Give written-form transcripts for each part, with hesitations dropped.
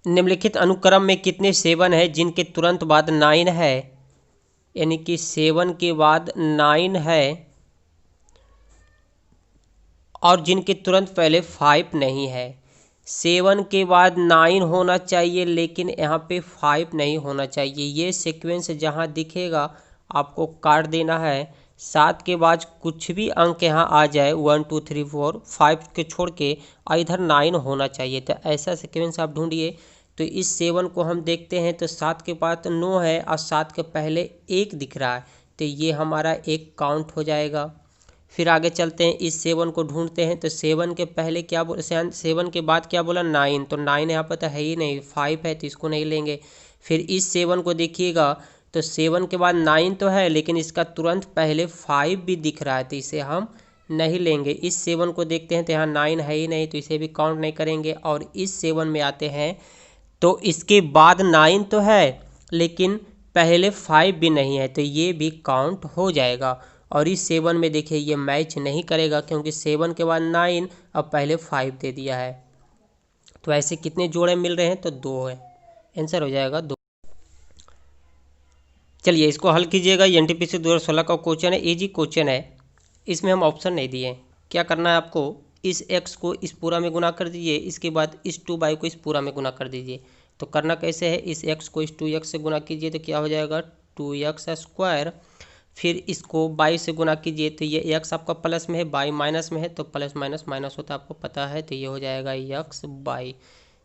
निम्नलिखित अनुक्रम में कितने 7 है जिनके तुरंत बाद 9 है, यानी कि 7 के बाद 9 है और जिनके तुरंत पहले 5 नहीं है। 7 के बाद 9 होना चाहिए लेकिन यहाँ पे 5 नहीं होना चाहिए। ये सीक्वेंस जहाँ दिखेगा आपको काट देना है। 7 के बाद कुछ भी अंक यहाँ आ जाए 1 2 3 4 5 के छोड़ के और इधर 9 होना चाहिए। तो ऐसा सीक्वेंस आप ढूंढिए। तो इस 7 को हम देखते हैं तो 7 के बाद 9 है और 7 के पहले 1 दिख रहा है, तो ये हमारा एक काउंट हो जाएगा। फिर आगे चलते हैं, इस 7 को ढूंढते हैं। तो 7 के पहले क्या बोला, 7 के बाद क्या बोला 9, तो 9 यहाँ पर तो है ही नहीं, 5 है तो इसको नहीं लेंगे। फिर इस 7 को देखिएगा तो 7 के बाद 9 तो है लेकिन इसका तुरंत पहले 5 भी दिख रहा है, तो इसे हम नहीं लेंगे। इस 7 को देखते हैं तो यहाँ 9 है ही नहीं, तो इसे भी काउंट नहीं करेंगे। और इस 7 में आते हैं तो इसके बाद 9 तो है लेकिन पहले 5 भी नहीं है, तो ये भी काउंट हो जाएगा। और इस 7 में देखिए ये मैच नहीं करेगा क्योंकि 7 के बाद 9 अब पहले 5 दे दिया है। तो ऐसे कितने जोड़े मिल रहे हैं, तो 2 है, आंसर हो जाएगा 2। चलिए इसको हल कीजिएगा। एनटीपीसी 2016 का क्वेश्चन है, इजी क्वेश्चन है। इसमें हम ऑप्शन नहीं दिए। क्या करना है आपको, इस x को इस पूरा में गुना कर दीजिए, इसके बाद इस 2y को इस पूरा में गुना कर दीजिए। तो करना कैसे है, इस x को इस 2x से गुना कीजिए तो क्या हो जाएगा 2x स्क्वायर। फिर इसको y से गुना कीजिए तो ये x आपका प्लस में है, y माइनस में है, तो प्लस माइनस माइनस होता है आपको पता है, तो ये हो जाएगा x y।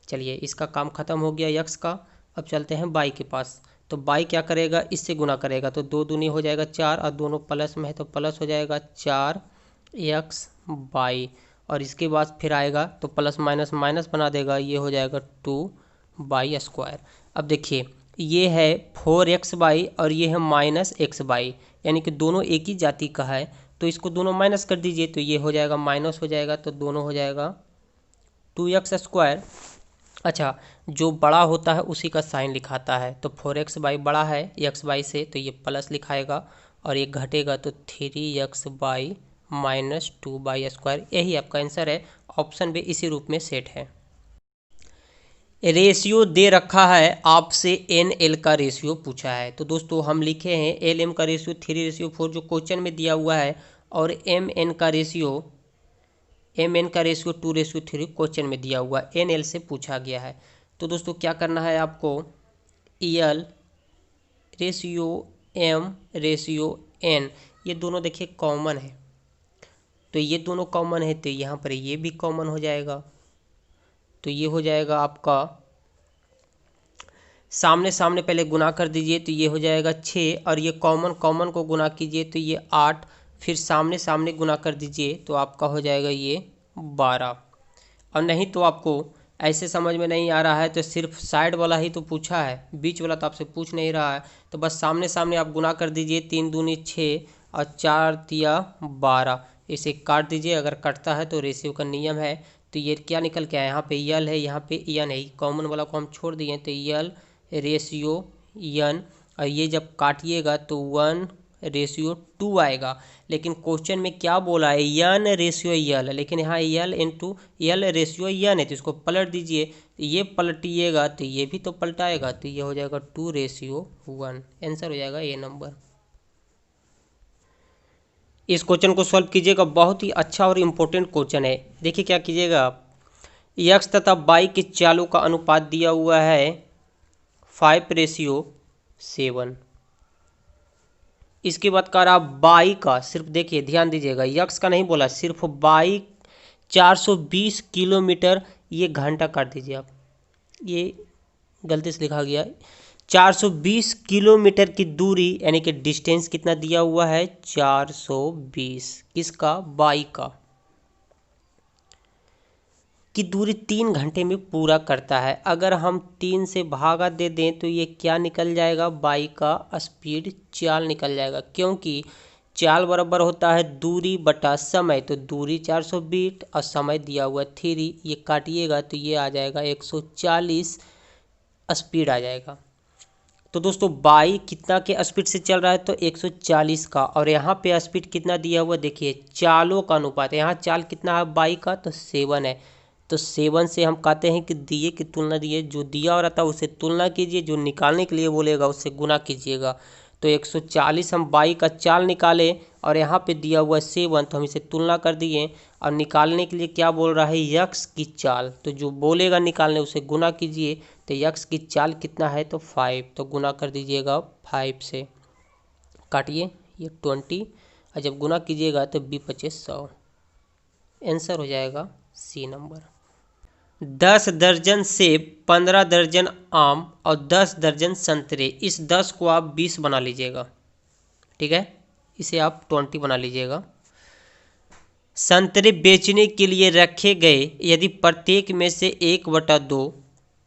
चलिए इसका काम खत्म हो गया x का। अब चलते हैं y के पास। तो y क्या करेगा, इससे गुना करेगा तो 2 दूनी हो जाएगा 4 और दोनों प्लस में है तो प्लस हो जाएगा 4x y। और इसके बाद फिर आएगा तो प्लस माइनस माइनस बना देगा, ये हो जाएगा 2y स्क्वायर। अब देखिए ये है 4xy और ये है -xy, यानी कि दोनों एक ही जाति का है, तो इसको दोनों माइनस कर दीजिए तो ये हो जाएगा माइनस हो जाएगा, तो दोनों हो जाएगा 2x स्क्वायर। अच्छा, जो बड़ा होता है उसी का साइन लिखाता है, तो 4xy बड़ा है xy से तो ये प्लस लिखाएगा और ये घटेगा तो 3xy माइनस 2y स्क्वायर। यही आपका आंसर है। ऑप्शन भी इसी रूप में सेट है। रेशियो दे रखा है आपसे NL का रेशियो पूछा है, तो दोस्तों हम लिखे हैं LM का रेशियो 3:4 जो क्वेश्चन में दिया हुआ है, और MN का रेशियो 2:3 क्वेश्चन में दिया हुआ है, NL से पूछा गया है। तो दोस्तों क्या करना है आपको, EL ratio M ratio N ये दोनों देखिए कॉमन है, तो ये दोनों कॉमन है तो यहाँ पर ये भी कॉमन हो जाएगा, तो ये हो जाएगा आपका सामने सामने पहले गुना कर दीजिए तो ये हो जाएगा 6 और ये कॉमन कॉमन को गुना कीजिए तो ये 8, फिर सामने सामने गुना कर दीजिए तो आपका हो जाएगा ये 12। और नहीं तो आपको ऐसे समझ में नहीं आ रहा है तो सिर्फ साइड वाला ही तो पूछा है, बीच वाला तो आपसे पूछ नहीं रहा है, तो बस सामने सामने आप गुना कर दीजिए, 3 दूनी 6 और 4 तिया 12, इसे काट दीजिए। अगर कटता है तो रेशियो का नियम है, तो ये क्या निकल के आया, यहाँ पे यल है यहाँ पे यन है, कॉमन वाला को हम छोड़ दिए तो यल रेशियो यन, और ये जब काटिएगा तो 1:2 आएगा। लेकिन क्वेश्चन में क्या बोला है, यन रेशियो यल, लेकिन यहाँ यल इंटू यल रेशियो यन है, तो इसको पलट दीजिए, ये पलटिएगा तो ये भी तो पलटाएगा, तो ये हो जाएगा 2:1। आंसर हो जाएगा ये नंबर। इस क्वेश्चन को सॉल्व कीजिएगा, बहुत ही अच्छा और इम्पोर्टेंट क्वेश्चन है। देखिए क्या कीजिएगा आप, x तथा y के चालों का अनुपात दिया हुआ है 5:7। इसके बाद कर आप बाई का, सिर्फ देखिए ध्यान दीजिएगा, यक्स का नहीं बोला, सिर्फ बाई 420 किलोमीटर, ये घंटा काट दीजिए आप, ये गलती से लिखा गया, 420 किलोमीटर की दूरी यानी कि डिस्टेंस कितना दिया हुआ है 420, किसका, बाई का, की दूरी 3 घंटे में पूरा करता है। अगर हम 3 से भागा दे दें तो ये क्या निकल जाएगा, बाई का स्पीड, चाल निकल जाएगा, क्योंकि चाल बराबर होता है दूरी बटा समय, तो दूरी 420 और समय दिया हुआ 3, ये काटिएगा तो ये आ जाएगा 140 स्पीड आ जाएगा। तो दोस्तों बाई कितना के स्पीड से चल रहा है, तो 140 का, और यहाँ पे स्पीड कितना दिया हुआ देखिए, चालों का अनुपात, यहाँ चाल कितना है बाई का, तो 7 है, तो 7 से हम कहते हैं कि दिए की तुलना दिए, जो दिया हो रहता है उससे तुलना कीजिए, जो निकालने के लिए बोलेगा उससे गुना कीजिएगा। तो 140 हम बाई का चाल निकाले और यहाँ पे दिया हुआ है 7, तो हम इसे तुलना कर दिए। और निकालने के लिए क्या बोल रहा है, यक्स की चाल, तो जो बोलेगा निकालने उसे गुना कीजिए। तो यक्स की चाल कितना है, तो 5, तो गुना कर दीजिएगा 5 से, काटिए ये 20, और जब गुना कीजिएगा तो 20×5 = 100। आंसर हो जाएगा सी नंबर। 10 दर्जन सेब, 15 दर्जन आम और 10 दर्जन संतरे, इस 10 को आप 20 बना लीजिएगा, ठीक है, इसे आप 20 बना लीजिएगा। संतरे बेचने के लिए रखे गए, यदि प्रत्येक में से 1/2,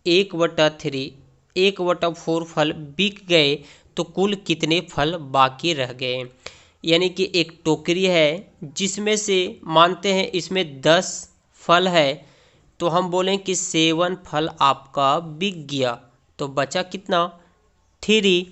1/3, 1/4 फल बिक गए तो कुल कितने फल बाकी रह गए। यानी कि एक टोकरी है जिसमें से मानते हैं इसमें 10 फल है, तो हम बोलें कि 7 फल आपका बिक गया, तो बचा कितना, 3।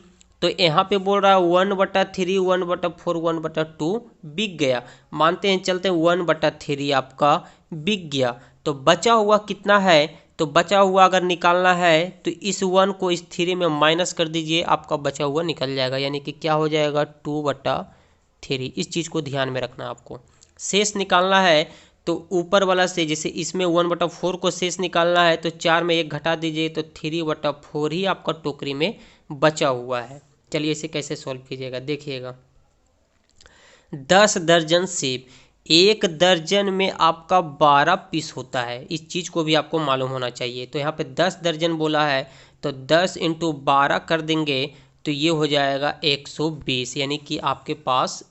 तो यहाँ पे बोल रहा है 1/3, 1/4, 1/2 बिक गया, मानते हैं चलते हैं 1/3 आपका बिक गया, तो बचा हुआ कितना है, तो बचा हुआ अगर निकालना है तो इस 1 को इस 3 में माइनस कर दीजिए, आपका बचा हुआ निकल जाएगा, यानी कि क्या हो जाएगा 2/3। इस चीज़ को ध्यान में रखना आपको। शेष निकालना है तो ऊपर वाला से, जैसे इसमें 1/4 को शेष निकालना है तो 4 में 1 घटा दीजिए, तो 3/4 ही आपका टोकरी में बचा हुआ है। चलिए इसे कैसे सॉल्व कीजिएगा, देखिएगा। 10 दर्जन सेब, 1 दर्जन में आपका 12 पीस होता है, इस चीज़ को भी आपको मालूम होना चाहिए। तो यहाँ पे 10 दर्जन बोला है, तो 10 × 12 कर देंगे तो ये हो जाएगा 120, यानी कि आपके पास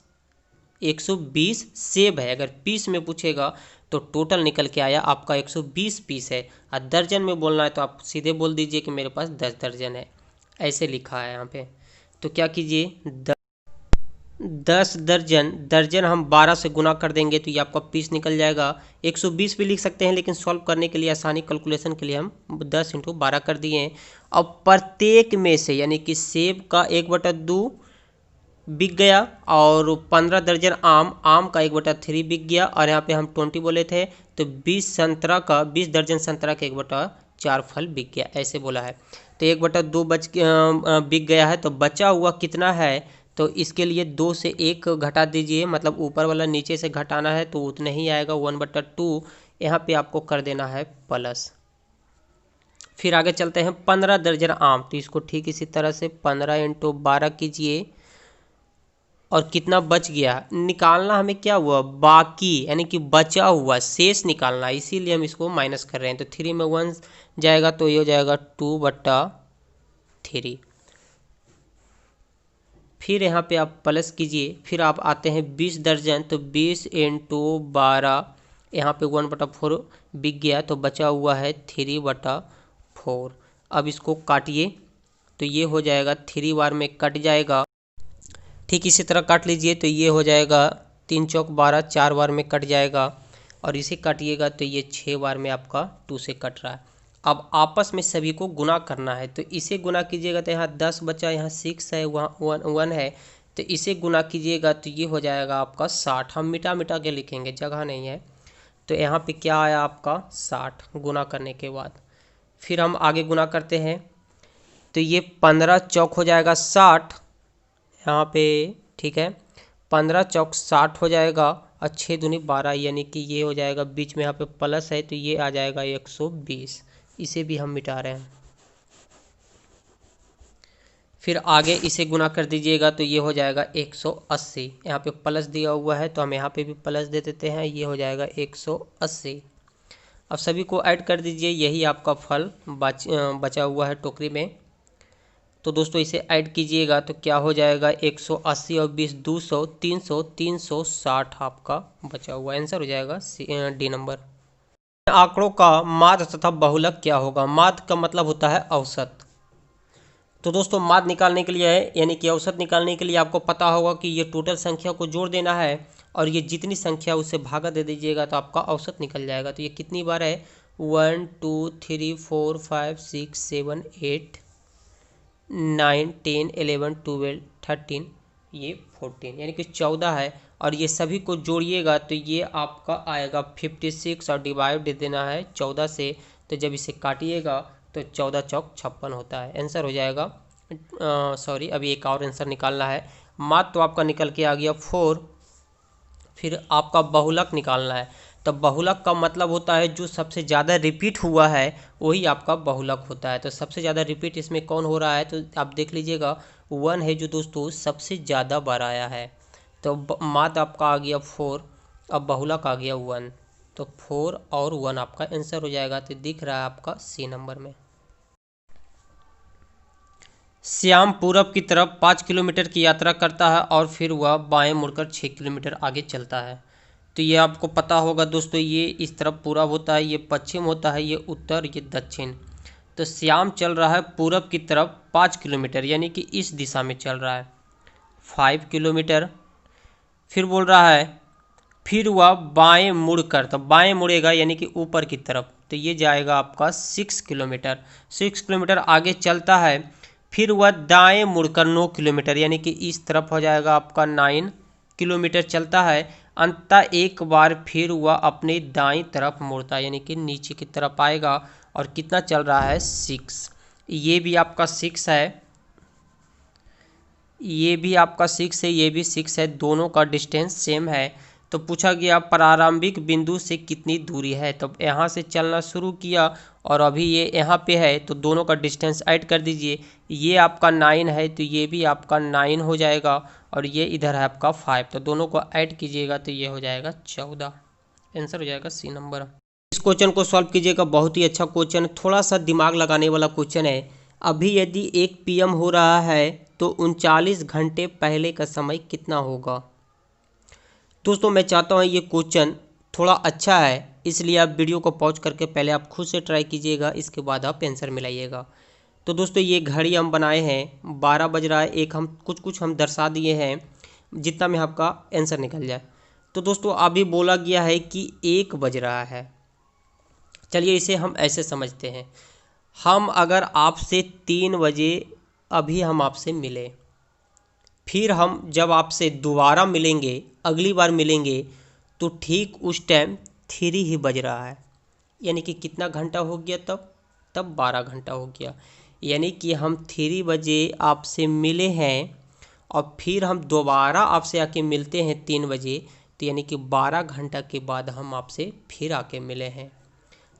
120 सेब है। अगर पीस में पूछेगा तो टोटल निकल के आया आपका 120 पीस है, और दर्जन में बोलना है तो आप सीधे बोल दीजिए कि मेरे पास 10 दर्जन है, ऐसे लिखा है यहाँ पे। तो क्या कीजिए, 10 दर्जन, दर्जन हम 12 से गुना कर देंगे तो ये आपका पीस निकल जाएगा। 120 भी लिख सकते हैं, लेकिन सॉल्व करने के लिए आसानी कैलकुलेशन के लिए हम 10 × 12 कर दिए हैं। अब प्रत्येक में से, यानी कि सेब का 1/2 बिक गया, और 15 दर्जन आम का 1/3 बिक गया, और यहाँ पे हम 20 बोले थे, तो 20 दर्जन संतरा का 1/4 फल बिक गया, ऐसे बोला है। तो 1/2 बिक गया है, तो बचा हुआ कितना है, तो इसके लिए 2 से 1 घटा दीजिए, मतलब ऊपर वाला नीचे से घटाना है तो उतना ही आएगा 1/2। यहाँ पे आपको कर देना है प्लस। फिर आगे चलते हैं, 15 दर्जन आम, तो इसको ठीक इसी तरह से 15 × 12 कीजिए, और कितना बच गया निकालना हमें, क्या हुआ बाकी, यानी कि बचा हुआ शेष निकालना, इसीलिए हम इसको माइनस कर रहे हैं। तो 3 में 1 जाएगा तो ये हो जाएगा 2/3। फिर यहाँ पे आप प्लस कीजिए, फिर आप आते हैं 20 दर्जन, तो 20 × 12, यहाँ पे 1/4 बिक गया, तो बचा हुआ है 3/4। अब इसको काटिए तो ये हो जाएगा, 3 बार में कट जाएगा, ठीक इसी तरह काट लीजिए, तो ये हो जाएगा 3 × 4 = 12, 4 बार में कट जाएगा, और इसे काटिएगा तो ये 6 बार में आपका 2 से कट रहा है। अब आपस में सभी को गुना करना है, तो इसे गुना कीजिएगा तो यहाँ 10 बचा, यहाँ 6 है, वहाँ 1 है, तो इसे गुना कीजिएगा तो ये हो जाएगा आपका 60। हम मिटा मिटा के लिखेंगे, जगह नहीं है, तो यहाँ पे क्या आया आपका 60 गुना करने के बाद। फिर हम आगे गुना करते हैं, तो ये 15 चौक हो जाएगा 60, यहाँ पे ठीक है, 15 चौक 60 हो जाएगा, और 6 दूनी 12, यानी कि ये हो जाएगा, बीच में यहाँ पे प्लस है तो ये आ जाएगा 120, इसे भी हम मिटा रहे हैं। फिर आगे इसे गुना कर दीजिएगा तो ये हो जाएगा 180, यहाँ पे प्लस दिया हुआ है तो हम यहाँ पे भी प्लस दे देते हैं, ये हो जाएगा 180। अब सभी को ऐड कर दीजिए, यही आपका फल बचा हुआ है टोकरी में। तो दोस्तों इसे ऐड कीजिएगा तो क्या हो जाएगा, 180 और 20 200, 300, 360 आपका बचा हुआ, आंसर हो जाएगा डी नंबर। आंकड़ों का माध्य तथा बहुलक क्या होगा। माध्य का मतलब होता है औसत। तो दोस्तों माध्य निकालने के लिए है, यानी कि औसत निकालने के लिए आपको पता होगा कि ये टोटल संख्या को जोड़ देना है, और ये जितनी संख्या उससे भागा दे दीजिएगा तो आपका औसत निकल जाएगा। तो ये कितनी बार है, 1 2 3 4 5 6 7 8 9 10 11 12 13 ये 14 यानी कि 14 है। और ये सभी को जोड़िएगा तो ये आपका आएगा 56 और डिवाइड दे देना है 14 से। तो जब इसे काटिएगा तो 14 चौक 56 होता है। आंसर हो जाएगा सॉरी अभी एक और आंसर निकालना है। मात तो आपका निकल के आ गया 4। फिर आपका बहुलक निकालना है। तो बहुलक का मतलब होता है जो सबसे ज़्यादा रिपीट हुआ है वही आपका बहुलक होता है। तो सबसे ज़्यादा रिपीट इसमें कौन हो रहा है तो आप देख लीजिएगा 1 है जो दोस्तों सबसे ज़्यादा बार आया है। तो मात आपका आ गया 4, अब बहुलक आ गया 1। तो 4 और 1 आपका आंसर हो जाएगा। तो दिख रहा है आपका सी नंबर में। श्याम पूरब की तरफ 5 किलोमीटर की यात्रा करता है और फिर वह बाएं मुड़कर 6 किलोमीटर आगे चलता है। तो ये आपको पता होगा दोस्तों, ये इस तरफ पूरब होता है, ये पश्चिम होता है, ये उत्तर, ये दक्षिण। तो श्याम चल रहा है पूरब की तरफ 5 किलोमीटर यानी कि इस दिशा में चल रहा है 5 किलोमीटर। फिर बोल रहा है फिर वह बाएं मुड़कर, तो बाएं मुड़ेगा यानी कि ऊपर की तरफ, तो ये जाएगा आपका 6 किलोमीटर। 6 किलोमीटर आगे चलता है। फिर वह दाएं मुड़कर 9 किलोमीटर यानी कि इस तरफ हो जाएगा आपका 9 किलोमीटर चलता है। अंततः एक बार फिर वह अपने दाईं तरफ मुड़ता है यानी कि नीचे की तरफ आएगा। और कितना चल रहा है 6। ये भी आपका 6 है, ये भी आपका 6 है, ये भी 6 है, दोनों का डिस्टेंस सेम है। तो पूछा गया प्रारंभिक बिंदु से कितनी दूरी है। तो यहाँ से चलना शुरू किया और अभी ये यहाँ पे है, तो दोनों का डिस्टेंस ऐड कर दीजिए। ये आपका 9 है तो ये भी आपका 9 हो जाएगा और ये इधर है आपका 5, तो दोनों को ऐड कीजिएगा तो ये हो जाएगा 14। आंसर हो जाएगा सी नंबर। इस क्वेश्चन को सॉल्व कीजिएगा, बहुत ही अच्छा क्वेश्चन है, थोड़ा सा दिमाग लगाने वाला क्वेश्चन है। अभी यदि 1 PM हो रहा है तो 39 घंटे पहले का समय कितना होगा। दोस्तों मैं चाहता हूँ ये क्वेश्चन थोड़ा अच्छा है, इसलिए आप वीडियो को पॉज करके पहले आप खुद से ट्राई कीजिएगा, इसके बाद आप आंसर मिलाइएगा। तो दोस्तों ये घड़ी हम बनाए हैं, 12 बज रहा है, एक हम कुछ हम दर्शा दिए हैं जितना में आपका आंसर निकल जाए। तो दोस्तों अभी बोला गया है कि 1 बज रहा है। चलिए इसे हम ऐसे समझते हैं, हम अगर आपसे 3 बजे अभी हम आपसे मिले, फिर हम जब आपसे दोबारा मिलेंगे, अगली बार मिलेंगे, तो ठीक उस टाइम 3 ही बज रहा है। यानी कि कितना घंटा हो गया तब 12 घंटा हो गया। यानी कि हम 3 बजे आपसे मिले हैं और फिर हम दोबारा आपसे आके मिलते हैं 3 बजे, तो यानी कि 12 घंटा के बाद हम आपसे फिर आके मिले हैं।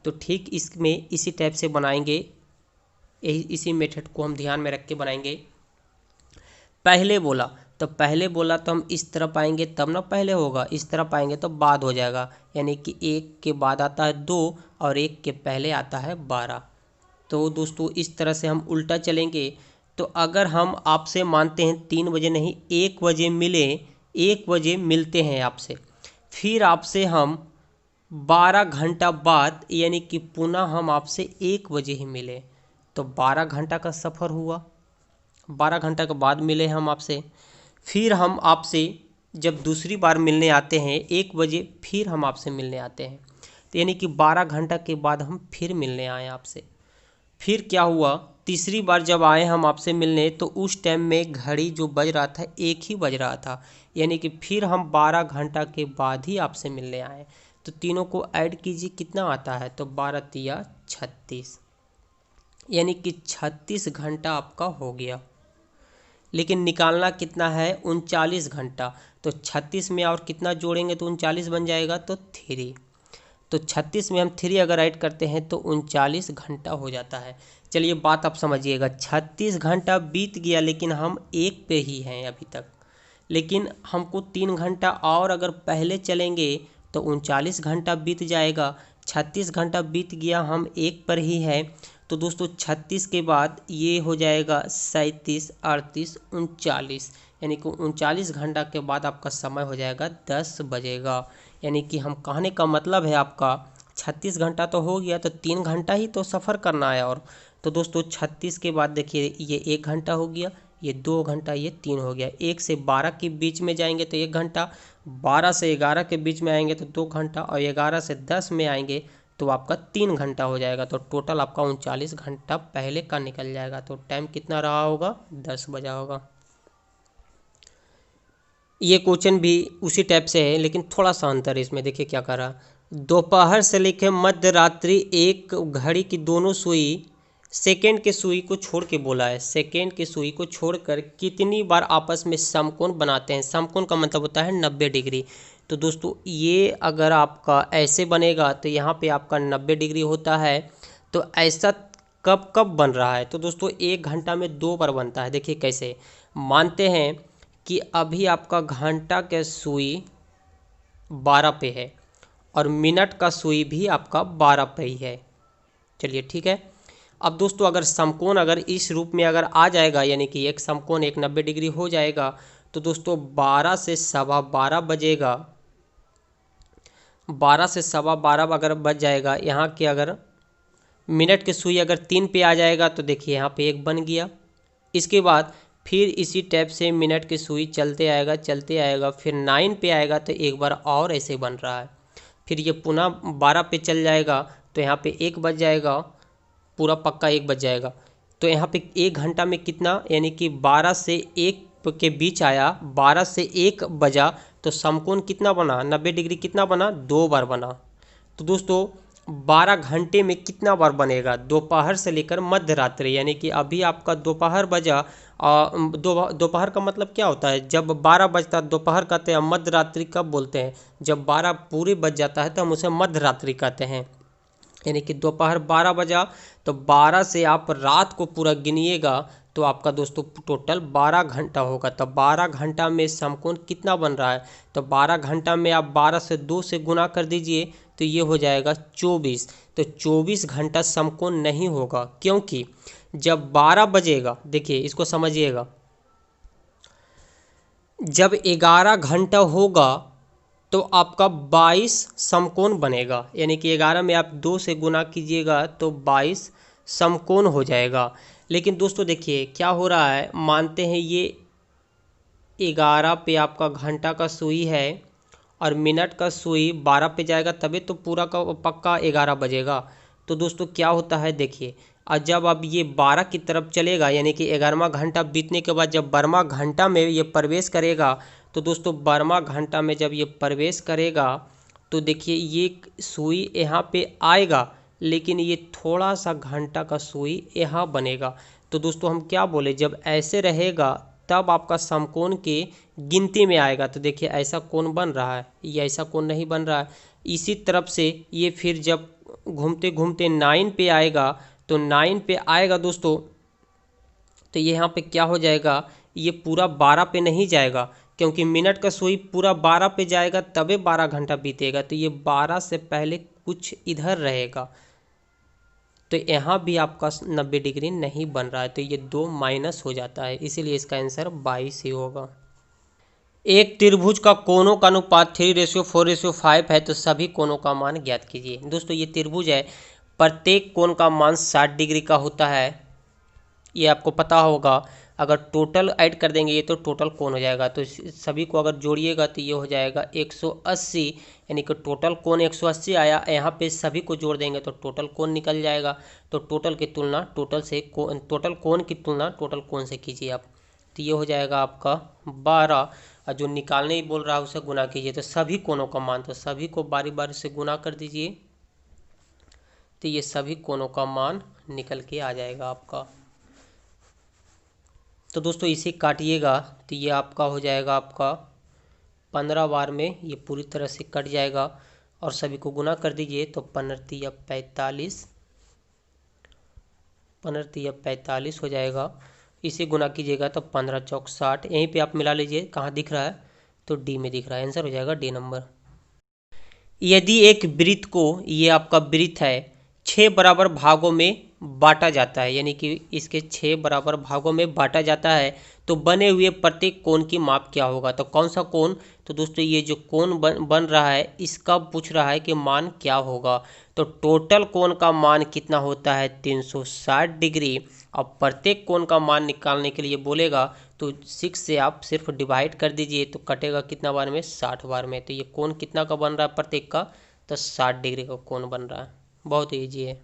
तो ठीक इसमें इसी टाइप से बनाएंगे, इसी मेथड को हम ध्यान में रख के बनाएंगे। पहले बोला तो हम इस तरफ आएंगे तब ना पहले होगा, इस तरफ आएंगे तो बाद हो जाएगा। यानी कि 1 के बाद आता है 2 और 1 के पहले आता है 12। तो दोस्तों इस तरह से हम उल्टा चलेंगे। तो अगर हम आपसे मानते हैं 3 बजे नहीं 1 बजे मिले, 1 बजे मिलते हैं आपसे, फिर आपसे हम 12 घंटा बाद यानी कि पुनः हम आपसे 1 बजे ही मिले, तो 12 घंटा का सफ़र हुआ। 12 घंटा के बाद मिले हम आपसे, फिर हम आपसे जब दूसरी बार मिलने आते हैं 1 बजे, फिर हम आपसे मिलने आते हैं, तो यानी कि 12 घंटा के बाद हम फिर मिलने आए आपसे। फिर क्या हुआ, तीसरी बार जब आए हम आपसे मिलने तो उस टाइम में घड़ी जो बज रहा था 1 ही बज रहा था। यानी कि फिर हम 12 घंटा के बाद ही आपसे मिलने आए। तो तीनों को ऐड कीजिए कितना आता है, तो 12 तिया 36, यानी कि 36 घंटा आपका हो गया। लेकिन निकालना कितना है 39 घंटा। तो 36 में और कितना जोड़ेंगे तो 39 बन जाएगा, तो 3। तो 36 में हम 3 अगर ऐड करते हैं तो 39 घंटा हो जाता है। चलिए बात आप समझिएगा, 36 घंटा बीत गया लेकिन हम 1 पे ही हैं अभी तक। लेकिन हमको 3 घंटा और अगर पहले चलेंगे तो 39 घंटा बीत जाएगा। 36 घंटा बीत गया, हम 1 पर ही हैं। तो दोस्तों 36 के बाद ये हो जाएगा 37, 38, 39, यानी कि 39 घंटा के बाद आपका समय हो जाएगा 10 बजेगा। यानी कि हम कहने का मतलब है आपका 36 घंटा तो हो गया, तो 3 घंटा ही तो सफ़र करना है। और तो दोस्तों 36 के बाद देखिए ये 1 घंटा हो गया, ये 2 घंटा, ये 3 हो गया। 1 से 12 के बीच में जाएंगे तो 1 घंटा, 12 से 11 के बीच में आएंगे तो 2 घंटा, और 11 से 10 में आएंगे तो आपका 3 घंटा हो जाएगा। तो टोटल आपका 39 घंटा पहले का निकल जाएगा। तो टाइम कितना रहा होगा, 10 बजा होगा। ये क्वेश्चन भी उसी टाइप से है, लेकिन थोड़ा सा अंतर है इसमें। देखिए क्या कर रहा, दोपहर से लेकर मध्य रात्रि एक घड़ी की दोनों सुई सेकेंड के सुई को छोड़ के बोला है, सेकेंड के सुई को छोड़कर कितनी बार आपस में समकोण बनाते हैं। समकोण का मतलब होता है 90 डिग्री। तो दोस्तों ये अगर आपका ऐसे बनेगा तो यहाँ पे आपका 90 डिग्री होता है। तो ऐसा कब कब बन रहा है, तो दोस्तों 1 घंटा में 2 बार बनता है। देखिए कैसे, मानते हैं कि अभी आपका घंटा के सुई 12 पे है और मिनट का सुई भी आपका 12 पे ही है। चलिए ठीक है। अब दोस्तों अगर समकोण अगर इस रूप में अगर आ जाएगा, यानी कि एक समकोण एक 90 डिग्री हो जाएगा, तो दोस्तों 12 से 12:15 बजेगा, 12 से 12:15 अगर बज जाएगा, यहाँ के अगर मिनट की सुई अगर 3 पे आ जाएगा तो देखिए यहाँ पे एक बन गया। इसके बाद फिर इसी टाइप से मिनट की सुई चलते आएगा, फिर 9 पे आएगा तो एक बार और ऐसे बन रहा है। फिर ये पुनः 12 पे चल जाएगा तो यहाँ पे 1 बज जाएगा, पूरा पक्का 1 बज जाएगा। तो यहाँ पे 1 घंटा में कितना, यानी कि 12 से 1 के बीच आया, 12 से 1 बजा, तो समकोण कितना बना, 90 डिग्री कितना बना, 2 बार बना। तो दोस्तों 12 घंटे में कितना बार बनेगा, दोपहर से लेकर मध्य रात्रि, यानी कि अभी आपका दोपहर बजा। दोपहर का मतलब क्या होता है, जब 12 बजता है दोपहर कहते हैं। मध्य रात्रि कब बोलते हैं, जब 12 पूरे बज जाता है तो हम उसे मध्य रात्रि कहते हैं। यानी कि दोपहर 12 बजा तो 12 से आप रात को पूरा गिनिएगा तो आपका दोस्तों टोटल 12 घंटा होगा। तो 12 घंटा में समकोण कितना बन रहा है, तो 12 घंटा में आप 12 से 2 से गुना कर दीजिए तो ये हो जाएगा 24। तो 24 घंटा समकोण नहीं होगा, क्योंकि जब 12 बजेगा, देखिए इसको समझिएगा, जब 11 घंटा होगा तो आपका 22 समकोण बनेगा। यानी कि 11 में आप 2 से गुना कीजिएगा तो 22 समकोण हो जाएगा। लेकिन दोस्तों देखिए क्या हो रहा है, मानते हैं ये 11 पे आपका घंटा का सुई है और मिनट का सुई 12 पे जाएगा, तभी तो पूरा का पक्का 11 बजेगा। तो दोस्तों क्या होता है देखिए, और जब अब ये 12 की तरफ चलेगा, यानी कि 11वां घंटा बीतने के बाद जब 12वां घंटा में ये प्रवेश करेगा, तो दोस्तों 12वां घंटा में जब ये प्रवेश करेगा तो देखिए ये सुई यहाँ पे आएगा, लेकिन ये थोड़ा सा घंटा का सुई यहाँ बनेगा। तो दोस्तों हम क्या बोले, जब ऐसे रहेगा तब आपका समकोण के गिनती में आएगा। तो देखिए ऐसा कोण बन रहा है, ये ऐसा कोण नहीं बन रहा है। इसी तरफ से ये फिर जब घूमते घूमते 9 पे आएगा, तो 9 पे आएगा दोस्तों, तो ये यहाँ पे क्या हो जाएगा, ये पूरा 12 पे नहीं जाएगा, क्योंकि मिनट का सुई पूरा 12 पे जाएगा तबे 12 घंटा बीतेगा। तो ये 12 से पहले कुछ इधर रहेगा, तो यहाँ भी आपका 90 डिग्री नहीं बन रहा है, तो ये 2 माइनस हो जाता है, इसीलिए इसका आंसर 22 ही होगा। एक त्रिभुज का कोणों का अनुपात 3:4:5 है, तो सभी कोणों का मान ज्ञात कीजिए। दोस्तों ये त्रिभुज है, प्रत्येक कोण का मान 60 डिग्री का होता है, ये आपको पता होगा। अगर टोटल ऐड कर देंगे ये तो टोटल कोण हो जाएगा, तो सभी को अगर जोड़िएगा तो ये हो जाएगा 180, यानी कि टोटल कोण 180 आया। यहाँ पे सभी को जोड़ देंगे तो टोटल कोण निकल जाएगा। तो टोटल की तुलना टोटल कोण की तुलना टोटल कोण से कीजिए आप, तो ये हो जाएगा आपका 12, और जो निकालने ही बोल रहा है उसे गुना कीजिए। तो सभी कोणों का मान, तो सभी को बारी बारी से गुना कर दीजिए, तो ये सभी कोणों का मान निकल के आ जाएगा आपका। तो दोस्तों इसे काटिएगा तो ये आपका हो जाएगा, आपका 15 बार में ये पूरी तरह से कट जाएगा, और सभी को गुना कर दीजिए तो 15×3=45 हो जाएगा। इसे गुना कीजिएगा तो 15×4 60, यहीं पे आप मिला लीजिए कहाँ दिख रहा है, तो डी में दिख रहा है, आंसर हो जाएगा डी नंबर। यदि एक वृत्त को, ये आपका वृत्त है, 6 बराबर भागों में बांटा जाता है, यानी कि इसके 6 बराबर भागों में बांटा जाता है, तो बने हुए प्रत्येक कोण की माप क्या होगा। तो कौन सा कोण, तो दोस्तों ये जो कोण बन रहा है इसका पूछ रहा है कि मान क्या होगा। तो टोटल कोण का मान कितना होता है, 360 डिग्री। अब प्रत्येक कोण का मान निकालने के लिए बोलेगा तो 6 से आप सिर्फ डिवाइड कर दीजिए, तो कटेगा कितना बार में, 60 बार में। तो ये कोण कितना का बन रहा है प्रत्येक का, तो 60 डिग्री का कोण बन रहा है। बहुत ईजी है।